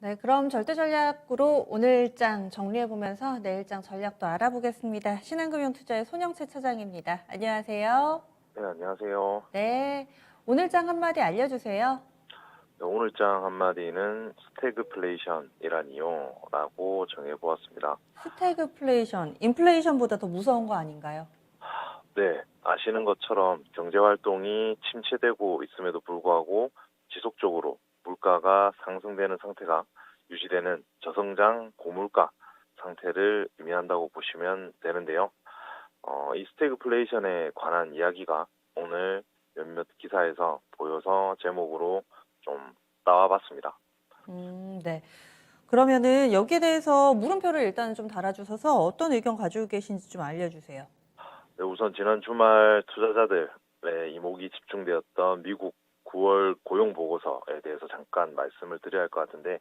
네, 그럼 절대 전략으로 오늘장 정리해보면서 내일장 전략도 알아보겠습니다. 신한금융투자의 손영채 차장입니다. 안녕하세요. 네, 안녕하세요. 네, 오늘장 한마디 알려주세요. 네, 오늘장 한마디는 스태그플레이션이라니요라고 정해보았습니다. 스태그플레이션, 인플레이션보다 더 무서운 거 아닌가요? 네, 아시는 것처럼 경제활동이 침체되고 있음에도 불구하고 지속적으로 물가가 상승되는 상태가 유지되는 저성장 고물가 상태를 의미한다고 보시면 되는데요. 이 스태그플레이션에 관한 이야기가 오늘 몇몇 기사에서 보여서 제목으로 좀 따와봤습니다. 네. 그러면은 여기에 대해서 물음표를 일단 좀 달아주셔서 어떤 의견 가지고 계신지 좀 알려주세요. 네, 우선 지난 주말 투자자들의 이목이 집중되었던 미국 9월 고용 보고서에 대해서 잠깐 말씀을 드려야 할 것 같은데,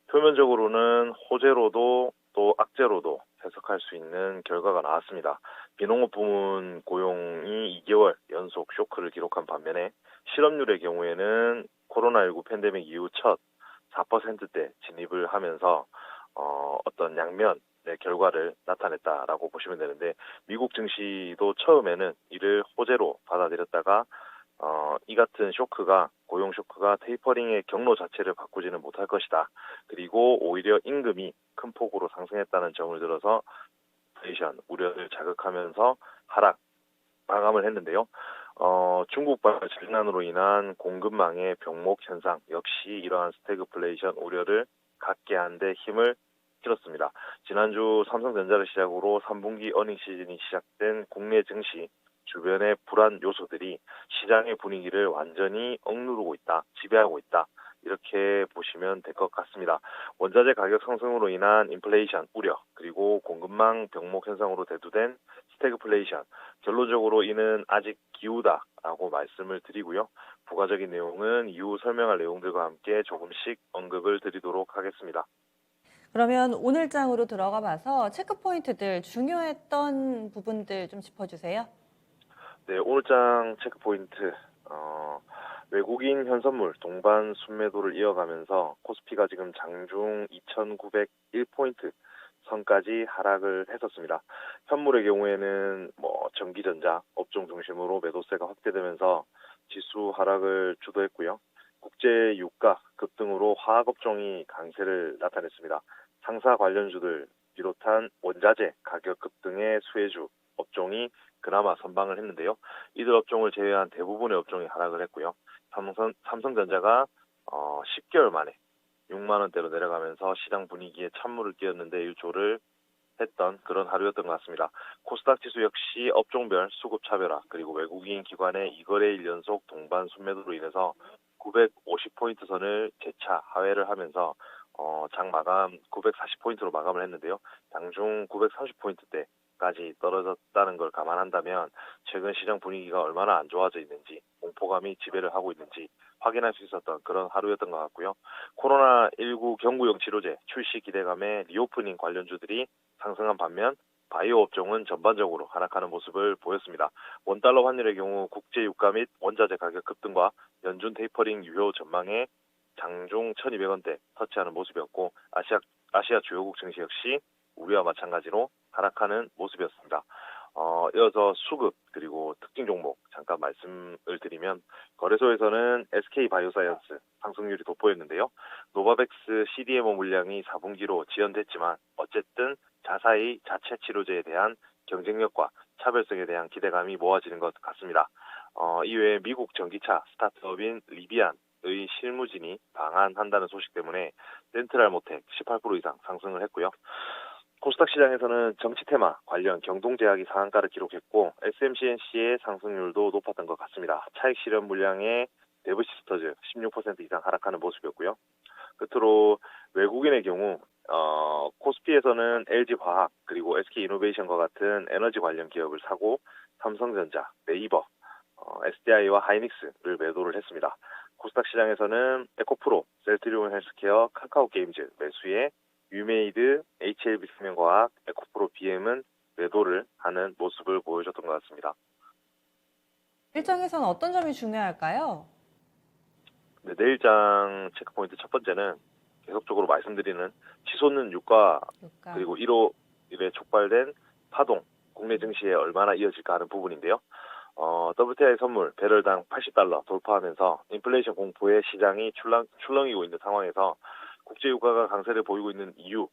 표면적으로는 호재로도 또 악재로도 해석할 수 있는 결과가 나왔습니다. 비농업 부문 고용이 2개월 연속 쇼크를 기록한 반면에 실업률의 경우에는 코로나19 팬데믹 이후 첫 4%대 진입을 하면서 어떤 양면의 결과를 나타냈다라고 보시면 되는데, 미국 증시도 처음에는 이를 호재로 받아들였다가 이 같은 쇼크가 고용 쇼크가 테이퍼링의 경로 자체를 바꾸지는 못할 것이다. 그리고 오히려 임금이 큰 폭으로 상승했다는 점을 들어서 인플레이션 우려를 자극하면서 하락 마감을 했는데요. 중국발 질난으로 인한 공급망의 병목 현상 역시 이러한 스태그플레이션 우려를 갖게 한 데 힘을 실었습니다. 지난주 삼성전자를 시작으로 3분기 어닝 시즌이 시작된 국내 증시 주변의 불안 요소들이 시장의 분위기를 완전히 억누르고 있다, 지배하고 있다. 이렇게 보시면 될 것 같습니다. 원자재 가격 상승으로 인한 인플레이션 우려, 그리고 공급망 병목 현상으로 대두된 스태그플레이션, 결론적으로 이는 아직 기우다라고 말씀을 드리고요. 부가적인 내용은 이후 설명할 내용들과 함께 조금씩 언급을 드리도록 하겠습니다. 그러면 오늘장으로 들어가 봐서 체크 포인트들 중요했던 부분들 좀 짚어주세요. 네, 오늘장 체크 포인트. 외국인 현선물 동반 순매도를 이어가면서 코스피가 지금 장중 2,901포인트 선까지 하락을 했었습니다. 현물의 경우에는 전기전자 업종 중심으로 매도세가 확대되면서 지수 하락을 주도했고요. 국제 유가 급등으로 화학 업종이 강세를 나타냈습니다. 상사 관련주들 비롯한 원자재 가격 급등의 수혜주 업종이 그나마 선방을 했는데요. 이들 업종을 제외한 대부분의 업종이 하락을 했고요. 삼성전자가 10개월 만에 6만 원대로 내려가면서 시장 분위기에 찬물을 끼얹는데 일조를 했던 그런 하루였던 것 같습니다. 코스닥 지수 역시 업종별 수급 차별화, 그리고 외국인 기관의 2거래일 연속 동반 순매도로 인해서 950포인트 선을 재차 하회를 하면서 장 마감 940포인트로 마감을 했는데요. 장중 930포인트대까지 떨어졌다는 걸 감안한다면 최근 시장 분위기가 얼마나 안 좋아져 있는지, 공포감이 지배를 하고 있는지 확인할 수 있었던 그런 하루였던 것 같고요. 코로나19 경구용 치료제 출시 기대감에 리오프닝 관련주들이 상승한 반면 바이오 업종은 전반적으로 하락하는 모습을 보였습니다. 원달러 환율의 경우 국제 유가 및 원자재 가격 급등과 연준 테이퍼링 유효 전망에 장중 1,200원대 터치하는 모습이었고, 아시아 주요국 증시 역시 우리와 마찬가지로 하락하는 모습이었습니다. 이어서 수급 그리고 특징 종목 잠깐 말씀을 드리면, 거래소에서는 SK 바이오사이언스 상승률이 돋보였는데요. 노바백스 CDMO 물량이 4분기로 지연됐지만 어쨌든 자사의 자체 치료제에 대한 경쟁력과 차별성에 대한 기대감이 모아지는 것 같습니다. 이외에 미국 전기차 스타트업인 리비안의 실무진이 방한한다는 소식 때문에 센트랄모텍 18% 이상 상승을 했고요. 코스닥 시장에서는 정치 테마 관련 경동제약이 상한가를 기록했고, SMCNC의 상승률도 높았던 것 같습니다. 차익 실현 물량의 데브시스터즈 16% 이상 하락하는 모습이었고요. 끝으로 외국인의 경우 코스피에서는 LG화학 그리고 SK이노베이션과 같은 에너지 관련 기업을 사고, 삼성전자, 네이버, SDI와 하이닉스를 매도를 했습니다. 코스닥 시장에서는 에코프로, 셀트리온 헬스케어, 카카오게임즈 매수에 유메이드, HLB생명과학, 에코프로 BM은 매도를 하는 모습을 보여줬던 것 같습니다. 일정에서는 어떤 점이 중요할까요? 네, 내일장 체크포인트 첫 번째는 계속적으로 말씀드리는 치솟는 유가 유가. 그리고 1월 1에 촉발된 파동, 국내 증시에 얼마나 이어질까 하는 부분인데요. WTI 선물 배럴당 $80 돌파하면서 인플레이션 공포에 시장이 출렁이고 있는 상황에서 국제 유가가 강세를 보이고 있는 이유,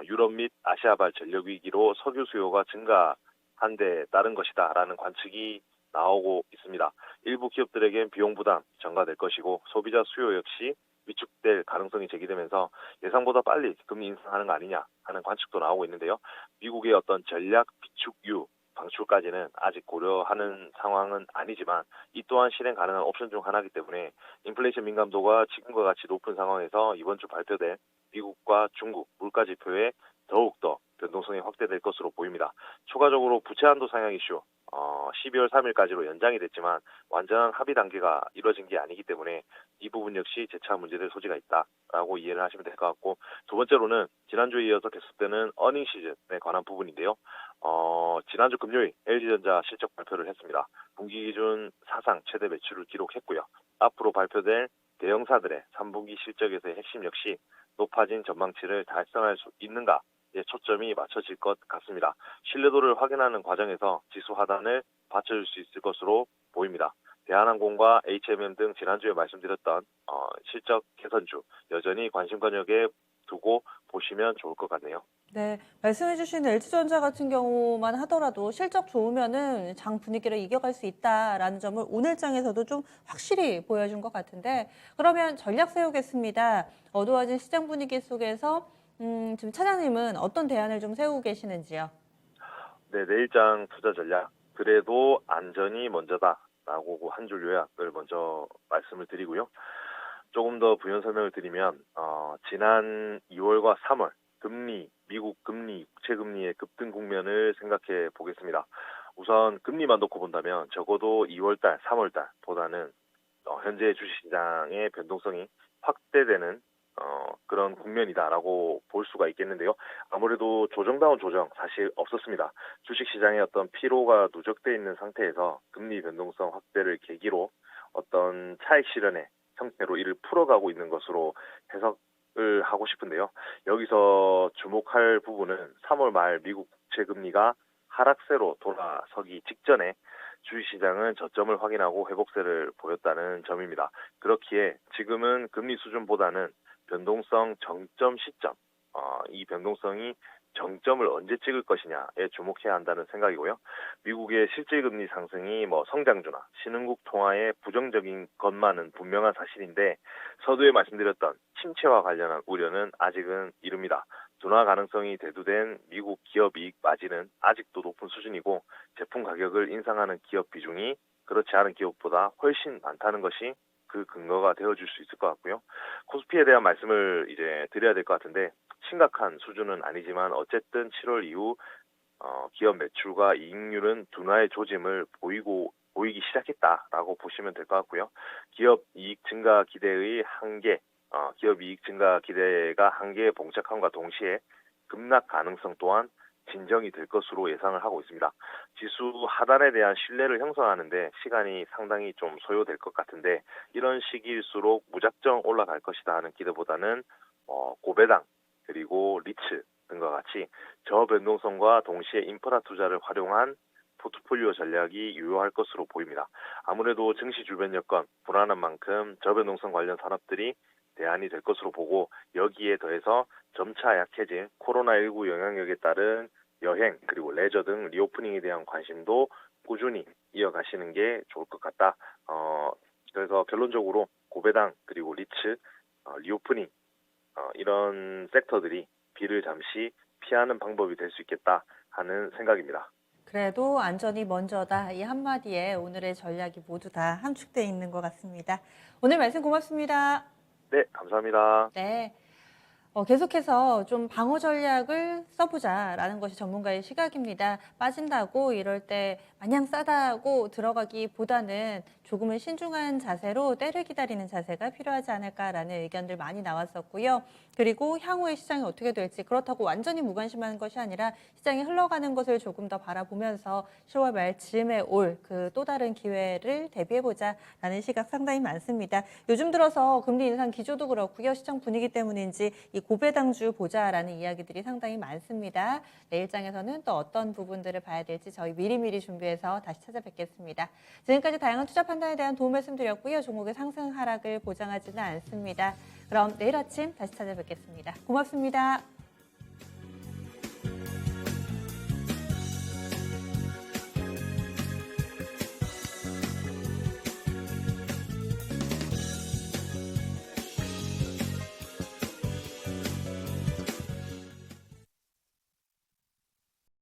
유럽 및 아시아발 전력 위기로 석유 수요가 증가한 데 따른 것이다라는 관측이 나오고 있습니다. 일부 기업들에겐 비용 부담 전가될 것이고 소비자 수요 역시 위축될 가능성이 제기되면서 예상보다 빨리 금리 인상하는 거 아니냐 하는 관측도 나오고 있는데요. 미국의 어떤 전략 비축유 방출까지는 아직 고려하는 상황은 아니지만 이 또한 실행 가능한 옵션 중 하나이기 때문에 인플레이션 민감도가 지금과 같이 높은 상황에서 이번 주 발표될 미국과 중국 물가 지표에 더욱더 변동성이 확대될 것으로 보입니다. 추가적으로 부채 한도 상향 이슈 12월 3일까지로 연장이 됐지만 완전한 합의 단계가 이루어진 게 아니기 때문에 이 부분 역시 재차 문제될 소지가 있다라고 이해를 하시면 될 것 같고, 두 번째로는 지난주에 이어서 계속되는 어닝 시즌에 관한 부분인데요. 지난주 금요일 LG전자 실적 발표를 했습니다. 분기 기준 사상 최대 매출을 기록했고요. 앞으로 발표될 대형사들의 3분기 실적에서의 핵심 역시 높아진 전망치를 달성할 수 있는가 초점이 맞춰질 것 같습니다. 신뢰도를 확인하는 과정에서 지수 하단을 받쳐줄 수 있을 것으로 보입니다. 대한항공과 HMM 등 지난주에 말씀드렸던 실적 개선주 여전히 관심권역에 두고 보시면 좋을 것 같네요. 네, 말씀해주신 LG전자 같은 경우만 하더라도 실적 좋으면은 장 분위기를 이겨갈 수 있다라는 점을 오늘장에서도 좀 확실히 보여준 것 같은데, 그러면 전략 세우겠습니다. 어두워진 시장 분위기 속에서 지금 차장님은 어떤 대안을 좀 세우고 계시는지요? 네, 내일장 투자 전략. 그래도 안전이 먼저다라고 한 줄 요약을 먼저 말씀을 드리고요. 조금 더 부연 설명을 드리면 지난 2월과 3월 미국 금리, 국채 금리의 급등 국면을 생각해 보겠습니다. 우선 금리만 놓고 본다면 적어도 2월달, 3월달보다는 현재 주식시장의 변동성이 확대되는 그런 국면이다라고 볼 수가 있겠는데요. 아무래도 조정다운 조정 사실 없었습니다. 주식시장의 어떤 피로가 누적돼 있는 상태에서 금리 변동성 확대를 계기로 어떤 차익 실현의 형태로 이를 풀어가고 있는 것으로 해석을 하고 싶은데요. 여기서 주목할 부분은 3월 말 미국 국채 금리가 하락세로 돌아서기 직전에 주식시장은 저점을 확인하고 회복세를 보였다는 점입니다. 그렇기에 지금은 금리 수준보다는 변동성 정점 시점, 이 변동성이 정점을 언제 찍을 것이냐에 주목해야 한다는 생각이고요. 미국의 실질금리 상승이 성장주나 신흥국 통화에 부정적인 것만은 분명한 사실인데 서두에 말씀드렸던 침체와 관련한 우려는 아직은 이릅니다. 둔화 가능성이 대두된 미국 기업 이익 마진은 아직도 높은 수준이고 제품 가격을 인상하는 기업 비중이 그렇지 않은 기업보다 훨씬 많다는 것이 그 근거가 되어줄 수 있을 것 같고요. 코스피에 대한 말씀을 이제 드려야 될 것 같은데 심각한 수준은 아니지만 어쨌든 7월 이후 기업 매출과 이익률은 둔화의 조짐을 보이기 시작했다라고 보시면 될 것 같고요. 기업 이익 증가 기대의 한계, 기업 이익 증가 기대가 한계에 봉착함과 동시에 급락 가능성 또한 진정이 될 것으로 예상을 하고 있습니다. 지수 하단에 대한 신뢰를 형성하는데 시간이 상당히 좀 소요될 것 같은데 이런 시기일수록 무작정 올라갈 것이다 하는 기대보다는 고배당 그리고 리츠 등과 같이 저변동성과 동시에 인프라 투자를 활용한 포트폴리오 전략이 유효할 것으로 보입니다. 아무래도 증시 주변 여건 불안한 만큼 저변동성 관련 산업들이 대안이 될 것으로 보고 여기에 더해서 점차 약해진 코로나19 영향력에 따른 여행 그리고 레저 등 리오프닝에 대한 관심도 꾸준히 이어가시는 게 좋을 것 같다. 그래서 결론적으로 고배당 그리고 리츠, 리오프닝 이런 섹터들이 비를 잠시 피하는 방법이 될 수 있겠다 하는 생각입니다. 그래도 안전이 먼저다. 이 한마디에 오늘의 전략이 모두 다 함축되어 있는 것 같습니다. 오늘 말씀 고맙습니다. 네, 감사합니다. 네. 계속해서 좀 방어 전략을 써보자라는 것이 전문가의 시각입니다. 빠진다고 이럴 때 마냥 싸다고 들어가기보다는 조금은 신중한 자세로 때를 기다리는 자세가 필요하지 않을까라는 의견들 많이 나왔었고요. 그리고 향후에 시장이 어떻게 될지 그렇다고 완전히 무관심한 것이 아니라 시장이 흘러가는 것을 조금 더 바라보면서 10월 말 즈음에 올 그 또 다른 기회를 대비해보자라는 시각 상당히 많습니다. 요즘 들어서 금리 인상 기조도 그렇고요. 시장 분위기 때문인지 이 고배당주 보자라는 이야기들이 상당히 많습니다. 내일장에서는 또 어떤 부분들을 봐야 될지 저희 미리미리 준비해서 다시 찾아뵙겠습니다. 지금까지 다양한 투자 판단에 대한 도움 말씀드렸고요. 종목의 상승 하락을 보장하지는 않습니다. 그럼 내일 아침 다시 찾아뵙겠습니다. 고맙습니다.